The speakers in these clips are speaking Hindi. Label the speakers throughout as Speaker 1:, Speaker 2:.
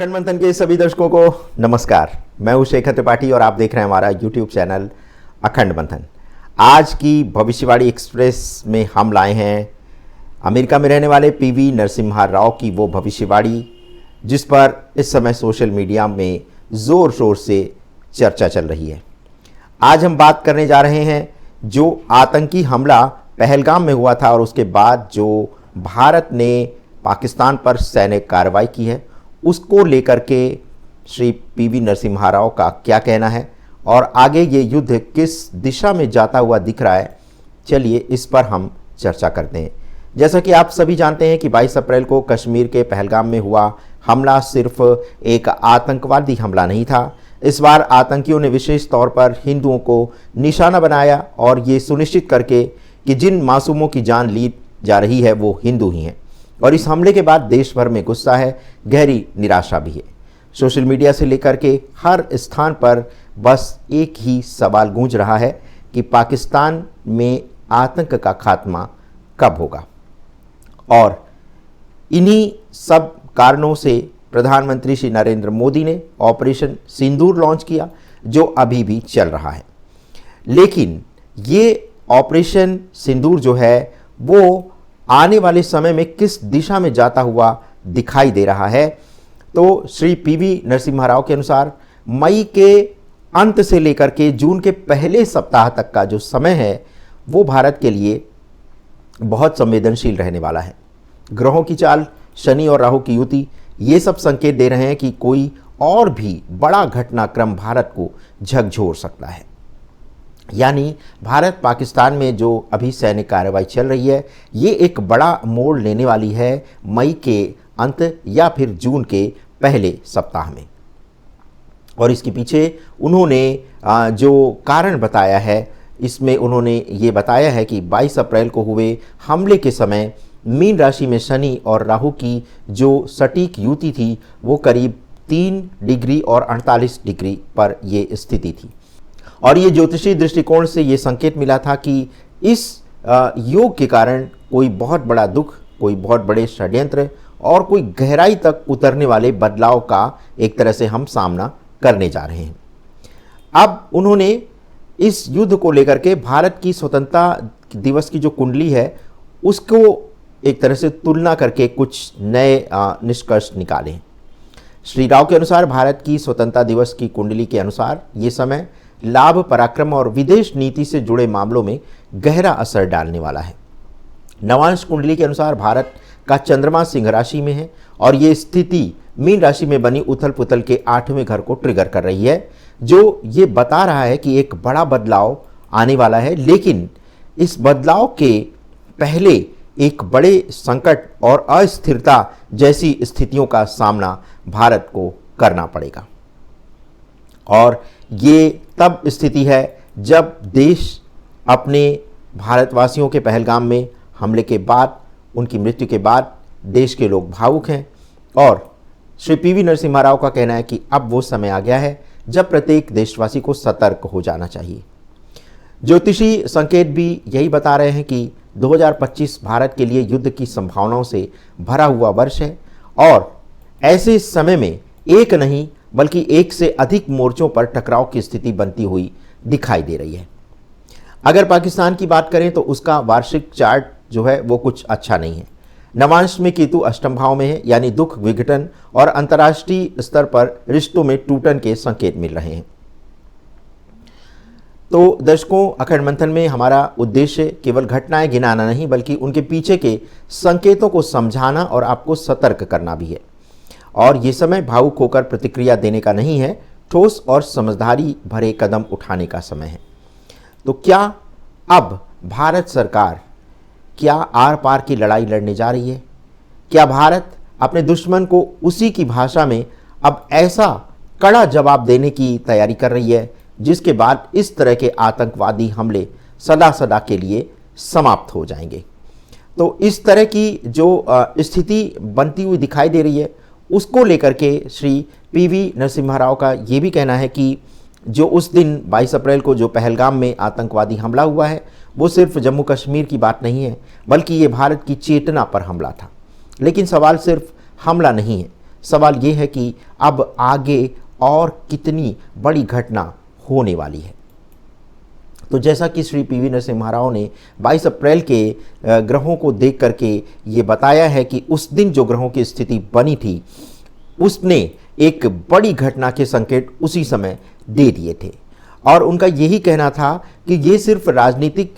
Speaker 1: अखंड मंथन के सभी दर्शकों को नमस्कार। मैं हूं शेखर त्रिपाठी और आप देख रहे हैं हमारा यूट्यूब चैनल अखंड मंथन। आज की भविष्यवाणी एक्सप्रेस में हम लाए हैं अमेरिका में रहने वाले पीवी नरसिम्हा राव की वो भविष्यवाणी जिस पर इस समय सोशल मीडिया में ज़ोर शोर से चर्चा चल रही है। आज हम बात करने जा रहे हैं जो आतंकी हमला पहलगाम में हुआ था और उसके बाद जो भारत ने पाकिस्तान पर सैन्य कार्रवाई की है, उसको लेकर के श्री पीवी नरसिम्हा राव का क्या कहना है और आगे ये युद्ध किस दिशा में जाता हुआ दिख रहा है, चलिए इस पर हम चर्चा करते हैं। जैसा कि आप सभी जानते हैं कि 22 अप्रैल को कश्मीर के पहलगाम में हुआ हमला सिर्फ एक आतंकवादी हमला नहीं था। इस बार आतंकियों ने विशेष तौर पर हिंदुओं को निशाना बनाया और ये सुनिश्चित करके कि जिन मासूमों की जान ली जा रही है वो हिंदू ही हैं। और इस हमले के बाद देश भर में गुस्सा है, गहरी निराशा भी है। सोशल मीडिया से लेकर के हर स्थान पर बस एक ही सवाल गूंज रहा है कि पाकिस्तान में आतंक का खात्मा कब होगा। और इन्हीं सब कारणों से प्रधानमंत्री श्री नरेंद्र मोदी ने ऑपरेशन सिंदूर लॉन्च किया जो अभी भी चल रहा है। लेकिन ये ऑपरेशन सिंदूर जो है वो आने वाले समय में किस दिशा में जाता हुआ दिखाई दे रहा है, तो श्री पीवी नरसिम्हा राव के अनुसार मई के अंत से लेकर के जून के पहले सप्ताह तक का जो समय है वो भारत के लिए बहुत संवेदनशील रहने वाला है। ग्रहों की चाल, शनि और राहु की युति, ये सब संकेत दे रहे हैं कि कोई और भी बड़ा घटनाक्रम भारत को झकझोर सकता है। यानी भारत पाकिस्तान में जो अभी सैन्य कार्रवाई चल रही है ये एक बड़ा मोड़ लेने वाली है मई के अंत या फिर जून के पहले सप्ताह में। और इसके पीछे उन्होंने जो कारण बताया है, इसमें उन्होंने ये बताया है कि 22 अप्रैल को हुए हमले के समय मीन राशि में शनि और राहु की जो सटीक युति थी वो करीब 3 डिग्री और 48 डिग्री पर ये स्थिति थी। और ये ज्योतिषीय दृष्टिकोण से ये संकेत मिला था कि इस योग के कारण कोई बहुत बड़ा दुख, कोई बहुत बड़े षड्यंत्र और कोई गहराई तक उतरने वाले बदलाव का एक तरह से हम सामना करने जा रहे हैं। अब उन्होंने इस युद्ध को लेकर के भारत की स्वतंत्रता दिवस की जो कुंडली है उसको एक तरह से तुलना करके कुछ नए निष्कर्ष निकाले। श्री राव के अनुसार भारत की स्वतंत्रता दिवस की कुंडली के अनुसार ये समय लाभ, पराक्रम और विदेश नीति से जुड़े मामलों में गहरा असर डालने वाला है। नवांश कुंडली के अनुसार भारत का चंद्रमा सिंह राशि में है और ये स्थिति मीन राशि में बनी उथल पुथल के 8वें घर को ट्रिगर कर रही है, जो ये बता रहा है कि एक बड़ा बदलाव आने वाला है। लेकिन इस बदलाव के पहले एक बड़े संकट और अस्थिरता जैसी स्थितियों का सामना भारत को करना पड़ेगा। और ये तब स्थिति है जब देश अपने भारतवासियों के पहलगाम में हमले के बाद, उनकी मृत्यु के बाद देश के लोग भावुक हैं। और श्री पीवी नरसिम्हा राव का कहना है कि अब वो समय आ गया है जब प्रत्येक देशवासी को सतर्क हो जाना चाहिए। ज्योतिषी संकेत भी यही बता रहे हैं कि 2025 भारत के लिए युद्ध की संभावनाओं से भरा हुआ वर्ष है और ऐसे समय में एक नहीं बल्कि एक से अधिक मोर्चों पर टकराव की स्थिति बनती हुई दिखाई दे रही है। अगर पाकिस्तान की बात करें तो उसका वार्षिक चार्ट जो है वो कुछ अच्छा नहीं है। नवांश में केतु अष्टम भाव में है, यानी दुख, विघटन और अंतर्राष्ट्रीय स्तर पर रिश्तों में टूटन के संकेत मिल रहे हैं। तो दर्शकों, अखंड मंथन में हमारा उद्देश्य केवल घटनाएं गिनाना नहीं बल्कि उनके पीछे के संकेतों को समझाना और आपको सतर्क करना भी है। और ये समय भावुक होकर प्रतिक्रिया देने का नहीं है, ठोस और समझदारी भरे कदम उठाने का समय है। तो क्या अब भारत सरकार क्या आर पार की लड़ाई लड़ने जा रही है? क्या भारत अपने दुश्मन को उसी की भाषा में अब ऐसा कड़ा जवाब देने की तैयारी कर रही है जिसके बाद इस तरह के आतंकवादी हमले सदा सदा के लिए समाप्त हो जाएंगे? तो इस तरह की जो स्थिति बनती हुई दिखाई दे रही है उसको लेकर के श्री पीवी नरसिम्हा राव का ये भी कहना है कि जो उस दिन 22 अप्रैल को जो पहलगाम में आतंकवादी हमला हुआ है वो सिर्फ जम्मू कश्मीर की बात नहीं है बल्कि ये भारत की चेतना पर हमला था। लेकिन सवाल सिर्फ हमला नहीं है, सवाल ये है कि अब आगे और कितनी बड़ी घटना होने वाली है। तो जैसा कि श्री पीवी नरसिम्हा राव ने 22 अप्रैल के ग्रहों को देख करके ये बताया है कि उस दिन जो ग्रहों की स्थिति बनी थी उसने एक बड़ी घटना के संकेत उसी समय दे दिए थे, और उनका यही कहना था कि ये सिर्फ राजनीतिक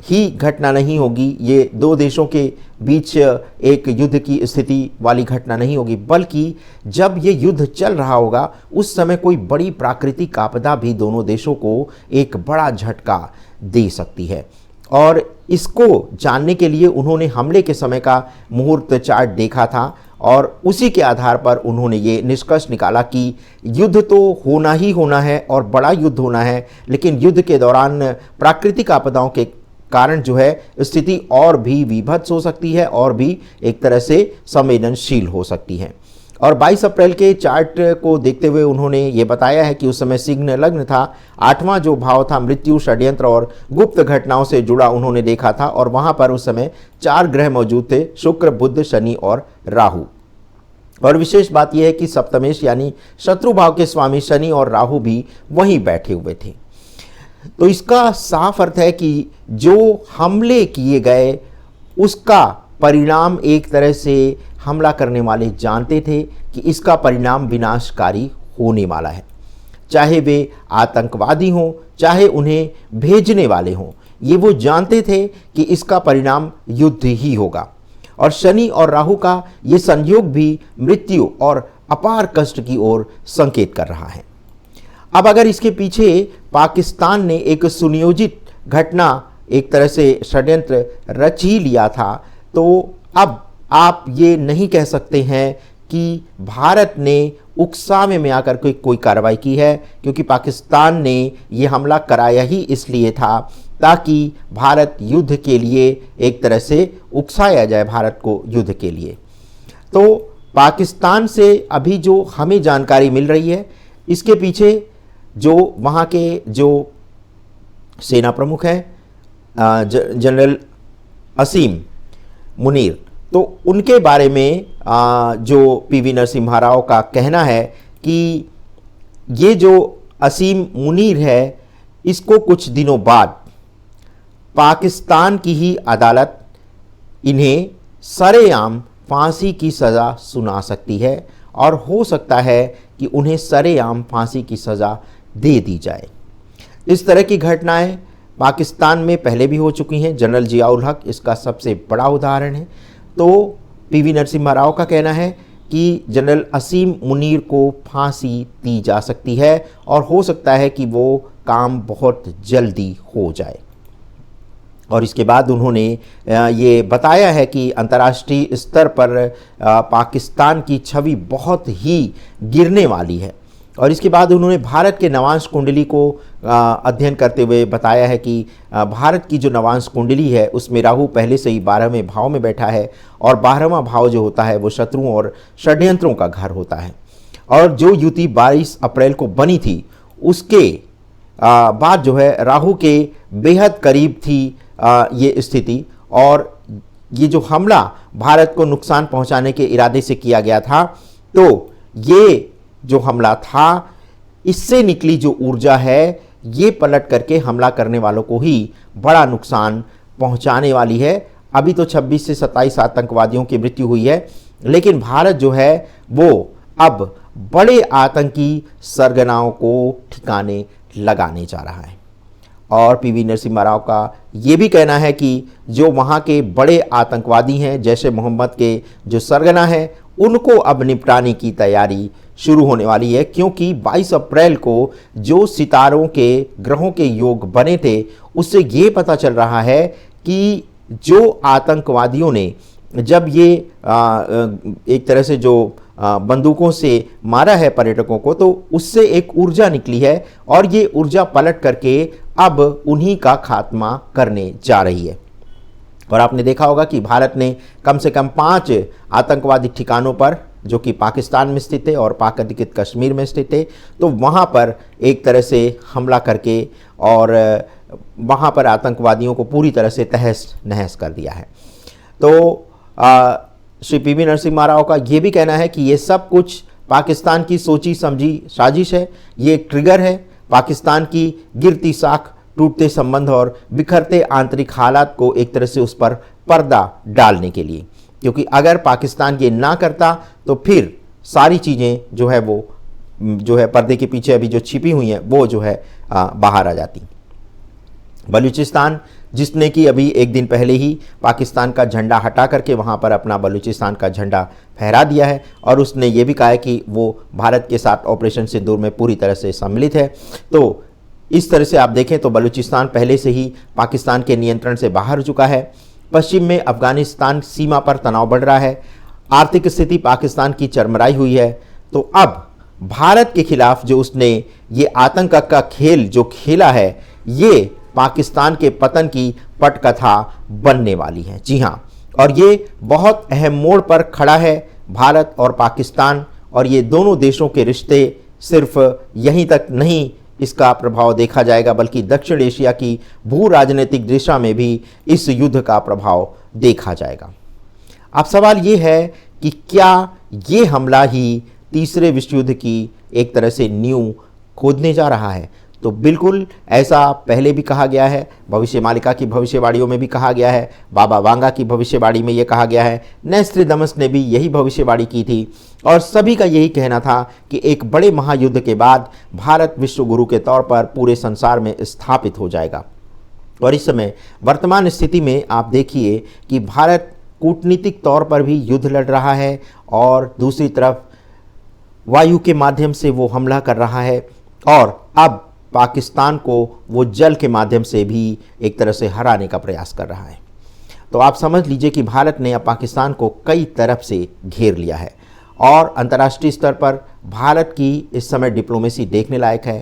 Speaker 1: ही घटना नहीं होगी, ये दो देशों के बीच एक युद्ध की स्थिति वाली घटना नहीं होगी, बल्कि जब ये युद्ध चल रहा होगा उस समय कोई बड़ी प्राकृतिक आपदा भी दोनों देशों को एक बड़ा झटका दे सकती है। और इसको जानने के लिए उन्होंने हमले के समय का मुहूर्त चार्ट देखा था, और उसी के आधार पर उन्होंने ये निष्कर्ष निकाला कि युद्ध तो होना ही होना है और बड़ा युद्ध होना है, लेकिन युद्ध के दौरान प्राकृतिक आपदाओं के कारण जो है स्थिति और भी विभत्स हो सकती है और भी एक तरह से संवेदनशील हो सकती है। और 22 अप्रैल के चार्ट को देखते हुए उन्होंने ये बताया है कि उस समय सिंह लग्न था, 8वां जो भाव था मृत्यु, षड्यंत्र और गुप्त घटनाओं से जुड़ा उन्होंने देखा था, और वहां पर उस समय 4 ग्रह मौजूद थे, शुक्र, बुध, शनि और राहु। और विशेष बात यह है कि सप्तमेश यानी शत्रु भाव के स्वामी शनि और राहु भी वहीं बैठे हुए थे। तो इसका साफ अर्थ है कि जो हमले किए गए उसका परिणाम एक तरह से हमला करने वाले जानते थे कि इसका परिणाम विनाशकारी होने वाला है, चाहे वे आतंकवादी हों चाहे उन्हें भेजने वाले हों, ये वो जानते थे कि इसका परिणाम युद्ध ही होगा। और शनि और राहु का ये संयोग भी मृत्यु और अपार कष्ट की ओर संकेत कर रहा है। अब अगर इसके पीछे पाकिस्तान ने एक सुनियोजित घटना, एक तरह से षड्यंत्र रच ही लिया था, तो अब आप ये नहीं कह सकते हैं कि भारत ने उकसावे में आकर कोई कार्रवाई की है, क्योंकि पाकिस्तान ने ये हमला कराया ही इसलिए था ताकि भारत युद्ध के लिए एक तरह से उकसाया जाए भारत को युद्ध के लिए। तो पाकिस्तान से अभी जो हमें जानकारी मिल रही है, इसके पीछे जो वहाँ के जो सेना प्रमुख हैं जनरल असीम मुनीर, तो उनके बारे में जो पीवी नरसिम्हा राव का कहना है कि ये जो असीम मुनीर है इसको कुछ दिनों बाद पाकिस्तान की ही अदालत इन्हें सरेआम फांसी की सज़ा सुना सकती है, और हो सकता है कि उन्हें सरेआम फांसी की सज़ा दे दी जाए। इस तरह की घटनाएं पाकिस्तान में पहले भी हो चुकी हैं, जनरल जियाउल हक इसका सबसे बड़ा उदाहरण है। तो पीवी नरसिम्हा राव का कहना है कि जनरल असीम मुनीर को फांसी दी जा सकती है और हो सकता है कि वो काम बहुत जल्दी हो जाए। और इसके बाद उन्होंने ये बताया है कि अंतर्राष्ट्रीय स्तर पर पाकिस्तान की छवि बहुत ही गिरने वाली है। और इसके बाद उन्होंने भारत के नवांश कुंडली को अध्ययन करते हुए बताया है कि भारत की जो नवांश कुंडली है उसमें राहु पहले से ही 12वें भाव में बैठा है, और 12वां भाव जो होता है वो शत्रुओं और षड्यंत्रों का घर होता है। और जो युति 22 अप्रैल को बनी थी उसके बाद जो है राहु के बेहद करीब थी ये स्थिति, और ये जो हमला भारत को नुकसान पहुंचाने के इरादे से किया गया था, तो ये जो हमला था इससे निकली जो ऊर्जा है ये पलट करके हमला करने वालों को ही बड़ा नुकसान पहुंचाने वाली है। अभी तो 26 से 27 आतंकवादियों की मृत्यु हुई है, लेकिन भारत जो है वो अब बड़े आतंकी सरगनाओं को ठिकाने लगाने जा रहा है। और पीवी नरसिम्हा राव का ये भी कहना है कि जो वहाँ के बड़े आतंकवादी हैं, जैसे मोहम्मद के जो सरगना हैं, उनको अब निपटाने की तैयारी शुरू होने वाली है, क्योंकि 22 अप्रैल को जो सितारों के ग्रहों के योग बने थे उससे ये पता चल रहा है कि जो आतंकवादियों ने जब ये एक तरह से जो बंदूकों से मारा है पर्यटकों को, तो उससे एक ऊर्जा निकली है और ये ऊर्जा पलट करके अब उन्हीं का खात्मा करने जा रही है। और आपने देखा होगा कि भारत ने कम से कम 5 आतंकवादी ठिकानों पर, जो कि पाकिस्तान में स्थित है और पाक अधिकृत कश्मीर में स्थित है, तो वहाँ पर एक तरह से हमला करके और वहाँ पर आतंकवादियों को पूरी तरह से तहस नहस कर दिया है। तो श्री पीवी नरसिम्हा राव का ये भी कहना है कि ये सब कुछ पाकिस्तान की सोची समझी साजिश है, ये एक ट्रिगर है पाकिस्तान की गिरती साख, टूटते संबंध और बिखरते आंतरिक हालात को एक तरह से उस पर पर्दा डालने के लिए। क्योंकि अगर पाकिस्तान ये ना करता तो फिर सारी चीज़ें जो है वो जो है पर्दे के पीछे अभी जो छिपी हुई हैं वो जो है बाहर आ जाती। बलूचिस्तान जिसने कि अभी एक दिन पहले ही पाकिस्तान का झंडा हटा करके वहाँ पर अपना बलूचिस्तान का झंडा फहरा दिया है और उसने ये भी कहा है कि वो भारत के साथ ऑपरेशन सिंदूर में पूरी तरह से सम्मिलित है। तो इस तरह से आप देखें तो बलूचिस्तान पहले से ही पाकिस्तान के नियंत्रण से बाहर हो चुका है। पश्चिम में अफगानिस्तान सीमा पर तनाव बढ़ रहा है, आर्थिक स्थिति पाकिस्तान की चरमराई हुई है। तो अब भारत के खिलाफ जो उसने ये आतंक का खेल जो खेला है, ये पाकिस्तान के पतन की पटकथा बनने वाली है। जी हाँ, और ये बहुत अहम मोड़ पर खड़ा है भारत और पाकिस्तान, और ये दोनों देशों के रिश्ते सिर्फ यहीं तक नहीं इसका प्रभाव देखा जाएगा, बल्कि दक्षिण एशिया की भू राजनीतिक दिशा में भी इस युद्ध का प्रभाव देखा जाएगा। अब सवाल ये है कि क्या ये हमला ही तीसरे विश्व युद्ध की एक तरह से नींव खोदने जा रहा है? तो बिल्कुल ऐसा पहले भी कहा गया है, भविष्य मालिका की भविष्यवाणियों में भी कहा गया है, बाबा वांगा की भविष्यवाणी में ये कहा गया है, नोस्ट्रेडमस ने भी यही भविष्यवाणी की थी और सभी का यही कहना था कि एक बड़े महायुद्ध के बाद भारत विश्व गुरु के तौर पर पूरे संसार में स्थापित हो जाएगा। और इस समय वर्तमान स्थिति में आप देखिए कि भारत कूटनीतिक तौर पर भी युद्ध लड़ रहा है और दूसरी तरफ वायु के माध्यम से वो हमला कर रहा है और अब पाकिस्तान को वो जल के माध्यम से भी एक तरह से हराने का प्रयास कर रहा है। तो आप समझ लीजिए कि भारत ने अब पाकिस्तान को कई तरफ से घेर लिया है और अंतर्राष्ट्रीय स्तर पर भारत की इस समय डिप्लोमेसी देखने लायक है।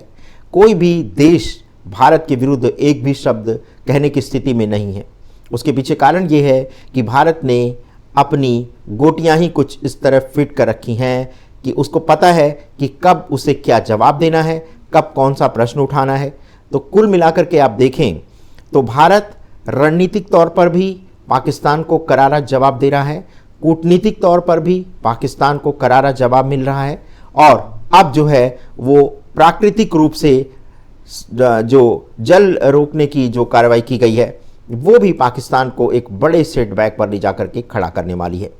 Speaker 1: कोई भी देश भारत के विरुद्ध एक भी शब्द कहने की स्थिति में नहीं है। उसके पीछे कारण ये है कि भारत ने अपनी गोटियां ही कुछ इस तरह फिट कर रखी हैं कि उसको पता है कि कब उसे क्या जवाब देना है, कब कौन सा प्रश्न उठाना है। तो कुल मिलाकर के आप देखें तो भारत रणनीतिक तौर पर भी पाकिस्तान को करारा जवाब दे रहा है, कूटनीतिक तौर पर भी पाकिस्तान को करारा जवाब मिल रहा है और अब जो है वो प्राकृतिक रूप से जो जल रोकने की जो कार्रवाई की गई है वो भी पाकिस्तान को एक बड़े सेटबैक पर ले जाकर के खड़ा करने वाली है।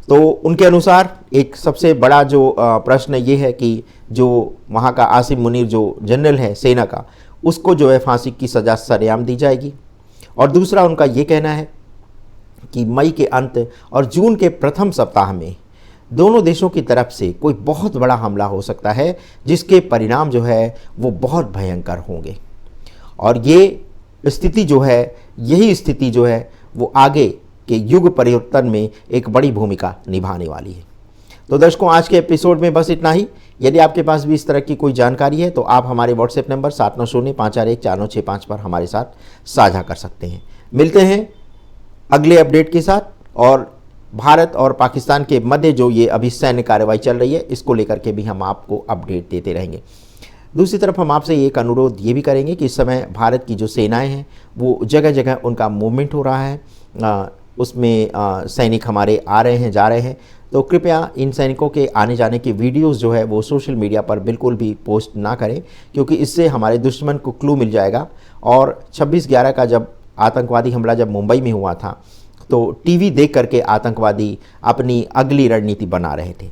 Speaker 1: तो उनके अनुसार एक सबसे बड़ा जो प्रश्न ये है कि जो वहाँ का आसिम मुनीर जो जनरल है सेना का, उसको जो है फांसी की सज़ा सरेआम दी जाएगी। और दूसरा उनका ये कहना है कि मई के अंत और जून के प्रथम सप्ताह में दोनों देशों की तरफ से कोई बहुत बड़ा हमला हो सकता है जिसके परिणाम जो है वो बहुत भयंकर होंगे। और ये स्थिति जो है, यही स्थिति जो है वो आगे के युग परिवर्तन में एक बड़ी भूमिका निभाने वाली है। तो दर्शकों, आज के एपिसोड में बस इतना ही। यदि आपके पास भी इस तरह की कोई जानकारी है तो आप हमारे व्हाट्सएप नंबर 7905414965 पर हमारे साथ साझा कर सकते हैं। मिलते हैं अगले अपडेट के साथ और भारत और पाकिस्तान के मध्य जो ये अभी सैन्य कार्रवाई चल रही है इसको लेकर के भी हम आपको अपडेट देते रहेंगे। दूसरी तरफ हम आपसे एक अनुरोध ये भी करेंगे कि इस समय भारत की जो सेनाएं हैं वो जगह जगह उनका मूवमेंट हो रहा है, उसमें सैनिक हमारे आ रहे हैं, जा रहे हैं। तो कृपया इन सैनिकों के आने जाने की वीडियोस जो है वो सोशल मीडिया पर बिल्कुल भी पोस्ट ना करें, क्योंकि इससे हमारे दुश्मन को क्लू मिल जाएगा। और 26/11 का जब आतंकवादी हमला जब मुंबई में हुआ था तो टीवी देख करके आतंकवादी अपनी अगली रणनीति बना रहे थे।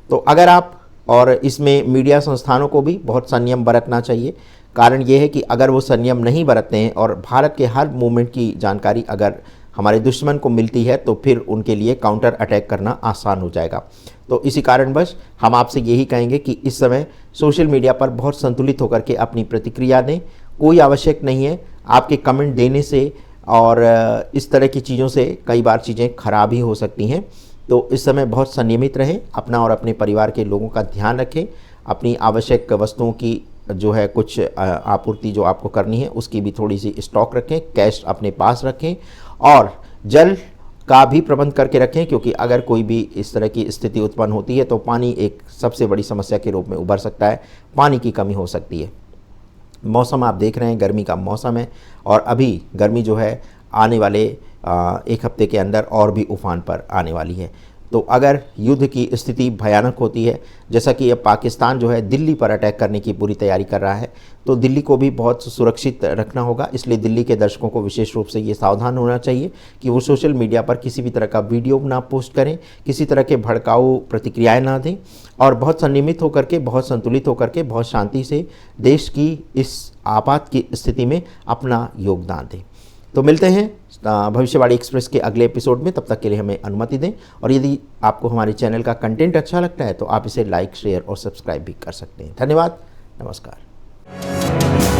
Speaker 1: तो अगर आप, और इसमें मीडिया संस्थानों को भी बहुत संयम बरतना चाहिए। कारण ये है कि अगर वो संयम नहीं बरतते हैं और भारत के हर मूवमेंट की जानकारी अगर हमारे दुश्मन को मिलती है तो फिर उनके लिए काउंटर अटैक करना आसान हो जाएगा। तो इसी कारणवश हम आपसे यही कहेंगे कि इस समय सोशल मीडिया पर बहुत संतुलित होकर के अपनी प्रतिक्रिया दें। कोई आवश्यक नहीं है आपके कमेंट देने से, और इस तरह की चीज़ों से कई बार चीज़ें खराब ही हो सकती हैं। तो इस समय बहुत संयमित रहें, अपना और अपने परिवार के लोगों का ध्यान रखें, अपनी आवश्यक वस्तुओं की जो है कुछ आपूर्ति जो आपको करनी है उसकी भी थोड़ी सी स्टॉक रखें, कैश अपने पास रखें और जल का भी प्रबंध करके रखें, क्योंकि अगर कोई भी इस तरह की स्थिति उत्पन्न होती है तो पानी एक सबसे बड़ी समस्या के रूप में उभर सकता है, पानी की कमी हो सकती है। मौसम आप देख रहे हैं, गर्मी का मौसम है और अभी गर्मी जो है आने वाले एक हफ्ते के अंदर और भी उफान पर आने वाली है। तो अगर युद्ध की स्थिति भयानक होती है, जैसा कि अब पाकिस्तान जो है दिल्ली पर अटैक करने की पूरी तैयारी कर रहा है, तो दिल्ली को भी बहुत सुरक्षित रखना होगा। इसलिए दिल्ली के दर्शकों को विशेष रूप से ये सावधान होना चाहिए कि वो सोशल मीडिया पर किसी भी तरह का वीडियो ना पोस्ट करें, किसी तरह के भड़काऊ प्रतिक्रियाएं ना दें, और बहुत संयमित होकर के, बहुत संतुलित होकर के, बहुत शांति से देश की इस आपात की स्थिति में अपना योगदान दें। तो मिलते हैं भविष्यवाणी एक्सप्रेस के अगले एपिसोड में। तब तक के लिए हमें अनुमति दें, और यदि आपको हमारे चैनल का कंटेंट अच्छा लगता है तो आप इसे लाइक, शेयर और सब्सक्राइब भी कर सकते हैं। धन्यवाद, नमस्कार।